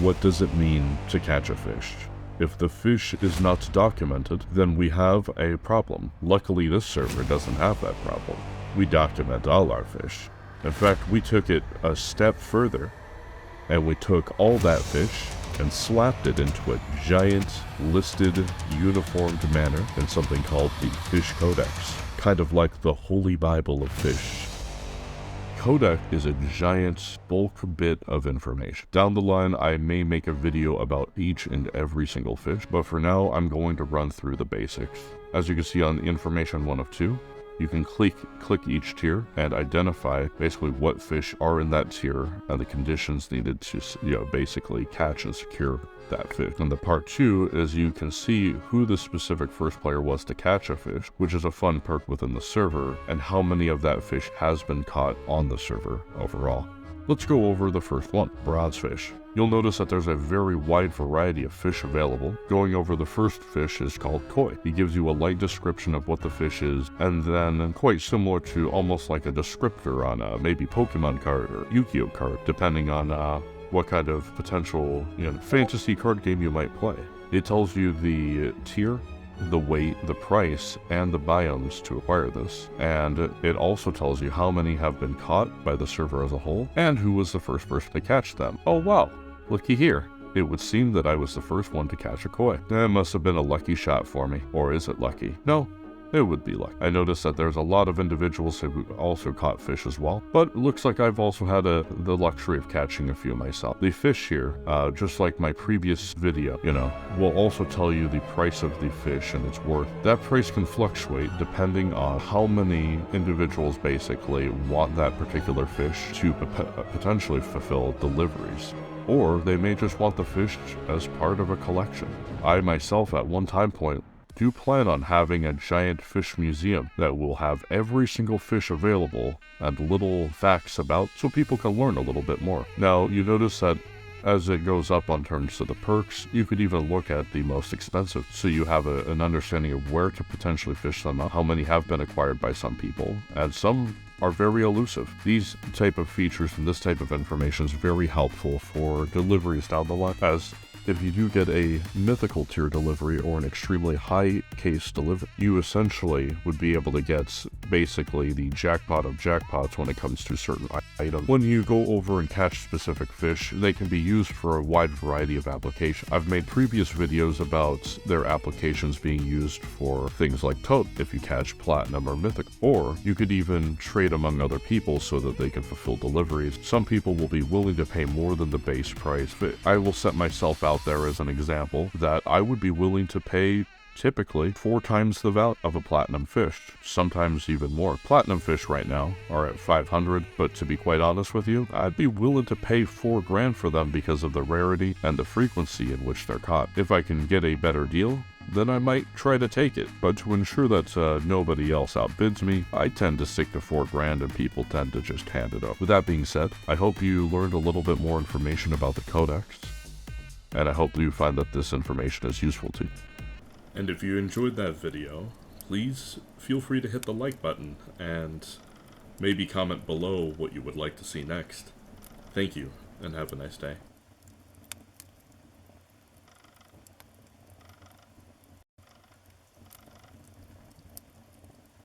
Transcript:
What does it mean to catch a fish? If the fish is not documented, then we have a problem. Luckily, this server doesn't have that problem. We document all our fish. In fact, we took it a step further, and we took all that fish and slapped it into a giant, listed, uniformed manner in something called the Fish Codex, kind of like the Holy Bible of fish. Codex is a giant bulk bit of information. Down the line, I may make a video about each and every single fish, but for now, I'm going to run through the basics. As you can see on information 1 of 2, you can click each tier and identify basically what fish are in that tier and the conditions needed to, basically catch and secure that fish. And the part 2 is you can see who the specific first player was to catch a fish, which is a fun perk within the server, and how many of that fish has been caught on the server overall. Let's go over the first one, bronze fish. You'll notice that there's a very wide variety of fish available. Going over the first fish is called koi. He gives you a light description of what the fish is, and then quite similar to almost like a descriptor on a maybe Pokemon card or Yu-Gi-Oh card, depending on what kind of potential fantasy card game you might play. It tells you the tier, the weight, the price, and the biomes to acquire this. And it also tells you how many have been caught by the server as a whole, and who was the first person to catch them. Oh wow, looky here. It would seem that I was the first one to catch a koi. That must have been a lucky shot for me. Or is it lucky? No. It would be lucky. I noticed that there's a lot of individuals who also caught fish as well, but it looks like I've also had the luxury of catching a few myself. The fish here, just like my previous video, will also tell you the price of the fish and its worth. That price can fluctuate depending on how many individuals basically want that particular fish to potentially fulfill deliveries. Or they may just want the fish as part of a collection. I myself at one time point do plan on having a giant fish museum that will have every single fish available and little facts about so people can learn a little bit more. Now, you notice that as it goes up on terms of the perks, you could even look at the most expensive, so you have an understanding of where to potentially fish them up, how many have been acquired by some people, and some are very elusive. These type of features and this type of information is very helpful for deliveries down the line, as if you do get a mythical tier delivery or an extremely high case delivery, you essentially would be able to get basically the jackpot of jackpots when it comes to certain items. When you go over and catch specific fish, they can be used for a wide variety of applications. I've made previous videos about their applications being used for things like toad, if you catch platinum or mythic, or you could even trade among other people so that they can fulfill deliveries. Some people will be willing to pay more than the base price. I will set myself out there as an example that I would be willing to pay typically 4 times the value of a platinum fish, sometimes even more. Platinum fish right now are at 500, but to be quite honest with you, I'd be willing to pay $4 grand for them because of the rarity and the frequency in which they're caught. If I can get a better deal, then I might try to take it. But to ensure that nobody else outbids me, I tend to stick to $4 grand and people tend to just hand it up. With that being said, I hope you learned a little bit more information about the Codex, and I hope you find that this information is useful to you. And if you enjoyed that video, please feel free to hit the like button and maybe comment below what you would like to see next. Thank you, and have a nice day.